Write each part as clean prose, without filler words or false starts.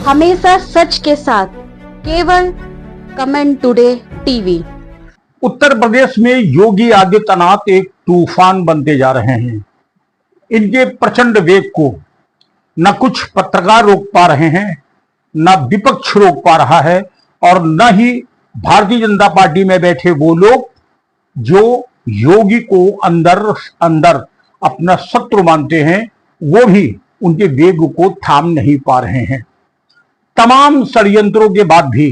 हमेशा सच के साथ, केवल comment today TV. Uttar Pradesh में योगी आदित्यनाथ एक तूफान बनते जा रहे हैं। इनके प्रचंड वेग को न कुछ पत्रकार रोक पा रहे हैं, न विपक्ष रोक पा रहा है, और न ही भारतीय जनता पार्टी में बैठे वो लोग जो योगी को अंदर अंदर अपना शत्रु मानते हैं, वो भी उनके वेग को थाम नहीं पा रहे हैं। तमाम षड्यंत्रों के बाद भी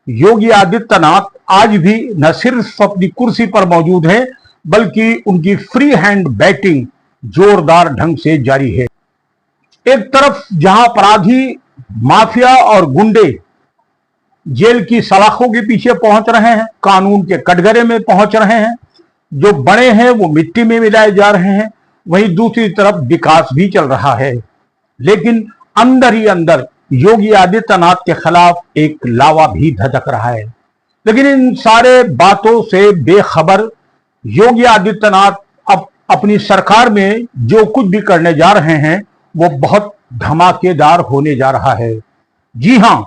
योगी आदित्यनाथ आज भी न सिर्फ अपनी कुर्सी पर मौजूद है, बल्कि उनकी फ्री हैंड बैटिंग जोरदार ढंग से जारी है। एक तरफ जहां अपराधी, माफिया और गुंडे जेल की सलाखों के पीछे पहुंच रहे हैं, कानून के कटघरे में पहुंच रहे हैं, जो बड़े हैं वो मिट्टी में मिलाए जा रहे हैं, वहीं दूसरी तरफ विकास भी चल रहा है। लेकिन अंदर ही अंदर योगी आदित्यनाथ के खिलाफ एक लावा भी धधक रहा है। लेकिन इन सारे बातों से बेखबर योगी आदित्यनाथ अब अपनी सरकार में जो कुछ भी करने जा रहे हैं वो बहुत धमाकेदार होने जा रहा है। जी हां,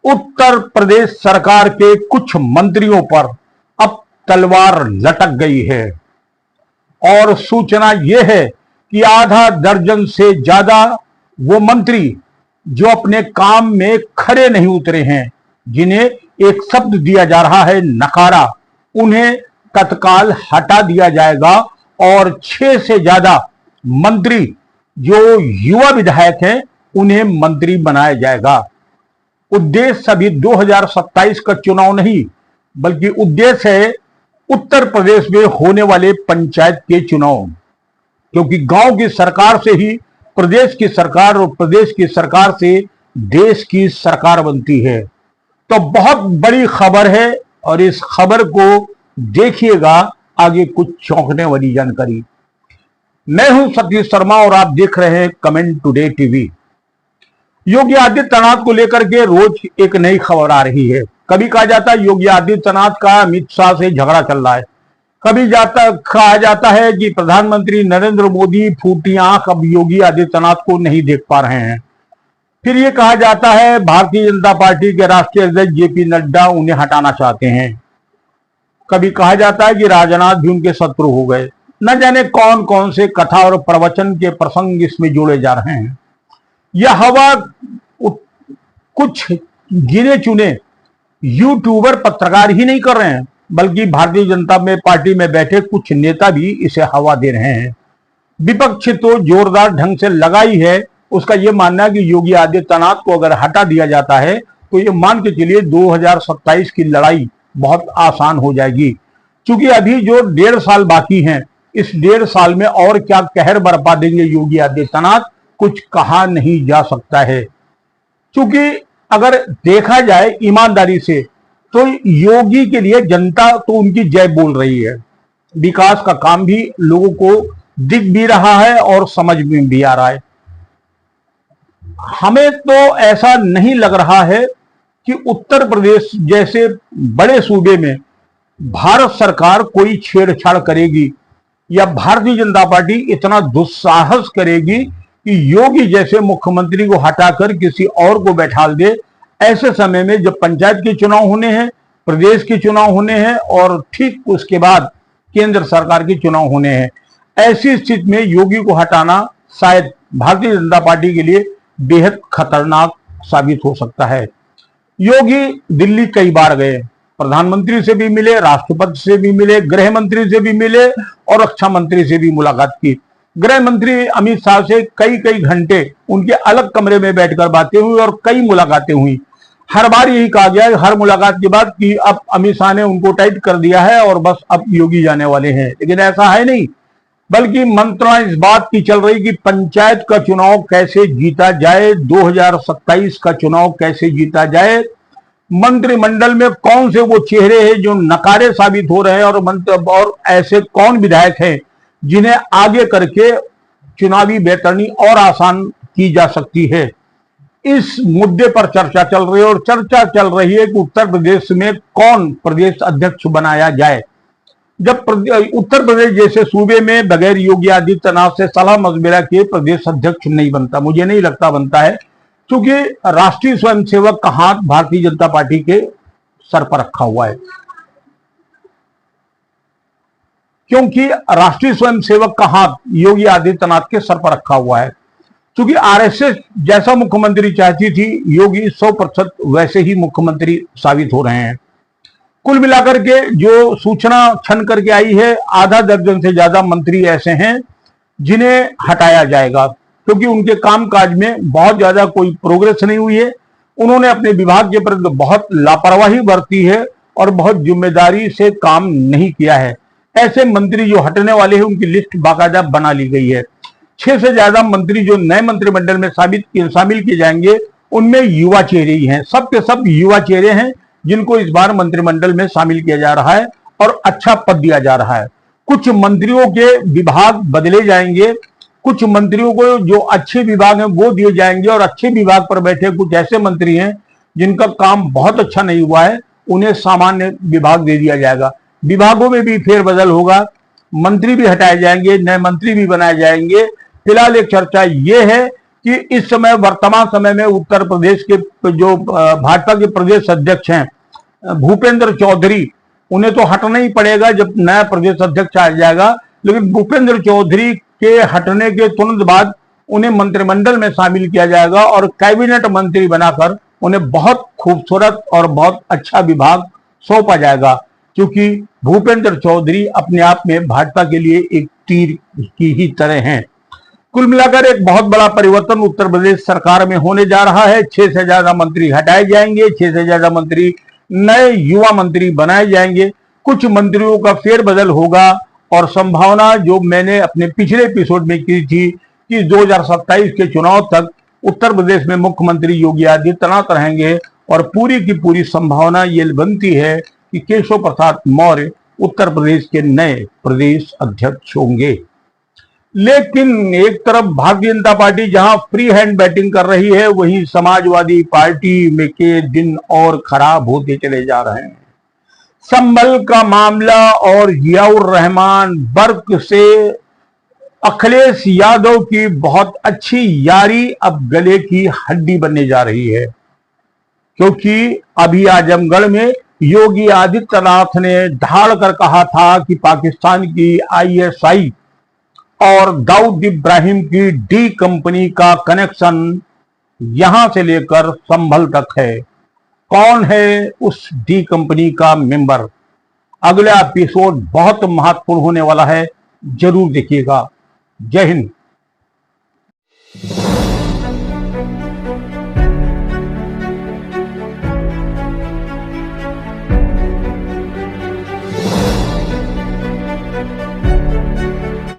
उत्तर प्रदेश सरकार के कुछ मंत्रियों पर अब तलवार लटक गई है और सूचना यह है कि आधा दर्जन से ज्यादा वो मंत्री जो अपने काम में खरे नहीं उतरे हैं, जिन्हें एक शब्द दिया जा रहा है नकारा, उन्हें तत्काल हटा दिया जाएगा और 6 से ज्यादा मंत्री जो युवा विधायक हैं उन्हें मंत्री बनाया जाएगा। उद्देश्य अभी 2027 का चुनाव नहीं, बल्कि उद्देश्य है उत्तर प्रदेश में होने वाले पंचायत के चुनाव, क्योंकि गांव की सरकार से ही प्रदेश की सरकार और प्रदेश की सरकार से देश की सरकार बनती है। तो बहुत बड़ी खबर है और इस खबर को देखिएगा, आगे कुछ चौंकने वाली जानकारी। मैं हूं सतीश शर्मा और आप देख रहे हैं comment today TV. Yogi Adityanath को लेकर के रोज एक नई खबर आ रही है। कभी कहा जाता है योगी आदित्यनाथ का अमित शाह से झगड़ा चल रहा है, कभी कहा जाता है कि प्रधानमंत्री नरेंद्र मोदी फूटी आंख अब योगी आदित्यनाथ को नहीं देख पा रहे हैं। फिर यह कहा जाता है भारतीय जनता पार्टी के राष्ट्रीय अध्यक्ष जेपी नड्डा उन्हें हटाना चाहते हैं। कभी कहा जाता है कि राजनाथ भी उनके शत्रु हो गए। न जाने कौन कौन से कथा और प्रवचन के प्रसंग इसमें जोड़े जा रहे हैं। यह हवा कुछ गिने चुने यूट्यूबर पत्रकार ही नहीं कर रहे हैं, बल्कि भारतीय जनता पार्टी में बैठे कुछ नेता भी इसे हवा दे रहे हैं। विपक्ष तो जोरदार ढंग से लगा ही है। उसका यह मानना है कि योगी आदित्यनाथ को अगर हटा दिया जाता है तो ये मान के चलिए 2027 की लड़ाई बहुत आसान हो जाएगी। क्योंकि अभी जो 1.5 साल बाकी हैं, इस 1.5 साल में और क्या कहर बरपा देंगे योगी आदित्यनाथ, कुछ कहा नहीं जा सकता है। क्योंकि अगर देखा जाए ईमानदारी से तो योगी के लिए जनता तो उनकी जय बोल रही है। विकास का काम भी लोगों को दिख भी रहा है और समझ में भी आ रहा है। हमें तो ऐसा नहीं लग रहा है कि उत्तर प्रदेश जैसे बड़े सूबे में भारत सरकार कोई छेड़छाड़ करेगी या भारतीय जनता पार्टी इतना दुस्साहस करेगी कि योगी जैसे मुख्यमंत्री को हटाकर किसी और को बैठा दे। ऐसे समय में जब पंचायत के चुनाव होने हैं, प्रदेश के चुनाव होने हैं और ठीक उसके बाद केंद्र सरकार के चुनाव होने हैं, ऐसी स्थिति में योगी को हटाना शायद भारतीय जनता पार्टी के लिए बेहद खतरनाक साबित हो सकता है। योगी दिल्ली कई बार गए, प्रधानमंत्री से भी मिले, राष्ट्रपति से भी मिले, गृह मंत्री से भी मिले और रक्षा मंत्री से भी मुलाकात की। गृह मंत्री अमित शाह से कई घंटे उनके अलग कमरे में बैठकर बातें हुई और कई मुलाकातें हुई। हर बार यही कहा गया हर मुलाकात के बाद कि अब अमित शाह ने उनको टाइट कर दिया है और बस अब योगी जाने वाले हैं, लेकिन ऐसा है नहीं। बल्कि मंत्रणा इस बात की चल रही कि पंचायत का चुनाव कैसे जीता जाए, 2027 का चुनाव कैसे जीता जाए, मंत्रिमंडल में कौन से वो चेहरे हैं जो नकारे साबित हो रहे हैं और ऐसे कौन विधायक हैं जिन्हें आगे करके चुनावी बैतरणी और आसान की जा सकती है। इस मुद्दे पर चर्चा चल रही है और चर्चा चल रही है कि उत्तर प्रदेश में कौन प्रदेश अध्यक्ष बनाया जाए। जब उत्तर प्रदेश जैसे सूबे में बगैर योगी आदित्यनाथ से सलाह मशविरा के प्रदेश अध्यक्ष नहीं बनता, मुझे नहीं लगता बनता है, क्योंकि राष्ट्रीय स्वयंसेवक का हाथ भारतीय जनता पार्टी के सर पर रखा हुआ है, क्योंकि राष्ट्रीय स्वयंसेवक का हाथ योगी आदित्यनाथ के सर पर रखा हुआ है। क्योंकि आरएसएस जैसा मुख्यमंत्री चाहती थी, योगी 100% वैसे ही मुख्यमंत्री साबित हो रहे हैं। कुल मिलाकर के जो सूचना छन करके आई है, आधा दर्जन से ज्यादा मंत्री ऐसे हैं जिन्हें हटाया जाएगा, क्योंकि उनके कामकाज में बहुत ज्यादा कोई प्रोग्रेस नहीं हुई है। उन्होंने अपने विभाग के प्रति बहुत लापरवाही बरती है और बहुत जिम्मेदारी से काम नहीं किया है। ऐसे मंत्री जो हटने वाले हैं उनकी लिस्ट बाकायदा बना ली गई है। 6 से ज्यादा मंत्री जो नए मंत्रिमंडल में शामिल किए जाएंगे, उनमें युवा चेहरे ही हैं। सब के सब युवा चेहरे हैं जिनको इस बार मंत्रिमंडल में शामिल किया जा रहा है और अच्छा पद दिया जा रहा है। कुछ मंत्रियों के विभाग बदले जाएंगे, कुछ मंत्रियों को जो अच्छे विभाग हैं वो दिए जाएंगे, और अच्छे विभाग पर बैठे कुछ ऐसे मंत्री हैं जिनका काम बहुत अच्छा नहीं हुआ है, उन्हें सामान्य विभाग दे दिया जाएगा। विभागों में भी फेरबदल होगा, मंत्री भी हटाए जाएंगे, नए मंत्री भी बनाए जाएंगे। फिलहाल एक चर्चा ये है कि इस समय वर्तमान समय में उत्तर प्रदेश के जो भाजपा के प्रदेश अध्यक्ष हैं भूपेंद्र चौधरी, उन्हें तो हटना ही पड़ेगा जब नया प्रदेश अध्यक्ष आ जाएगा, लेकिन भूपेंद्र चौधरी के हटने के तुरंत बाद उन्हें मंत्रिमंडल में शामिल किया जाएगा और कैबिनेट मंत्री बनाकर उन्हें बहुत खूबसूरत और बहुत अच्छा विभाग सौंपा जाएगा, क्योंकि भूपेंद्र चौधरी अपने आप में भाजपा के लिए एक तीर की ही तरह हैं। कुल मिलाकर एक बहुत बड़ा परिवर्तन उत्तर प्रदेश सरकार में होने जा रहा है। 6 से ज्यादा मंत्री हटाए जाएंगे, 6 से ज्यादा मंत्री नए युवा मंत्री बनाए जाएंगे, कुछ मंत्रियों का फेरबदल होगा, और संभावना जो मैंने अपने पिछले एपिसोड में की थी कि 2027 के चुनाव तक उत्तर प्रदेश में मुख्यमंत्री योगी आदित्यनाथ रहेंगे, और पूरी की पूरी संभावना ये बनती है कि केशव प्रसाद मौर्य उत्तर प्रदेश के नए प्रदेश अध्यक्ष होंगे। लेकिन एक तरफ भारतीय जनता पार्टी जहां फ्री हैंड बैटिंग कर रही है, वहीं समाजवादी पार्टी में के दिन और खराब होते चले जा रहे हैं। संभल का मामला और जियाउर रहमान बर्क से अखिलेश यादव की बहुत अच्छी यारी अब गले की हड्डी बनने जा रही है, क्योंकि अभी आजमगढ़ में योगी आदित्यनाथ ने ढाल कर कहा था कि पाकिस्तान की आईएसआई और दाऊद इब्राहिम की डी कंपनी का कनेक्शन यहां से लेकर संभल तक है। कौन है उस डी कंपनी का मेंबर? अगला एपिसोड बहुत महत्वपूर्ण होने वाला है, जरूर देखिएगा। जय हिंद।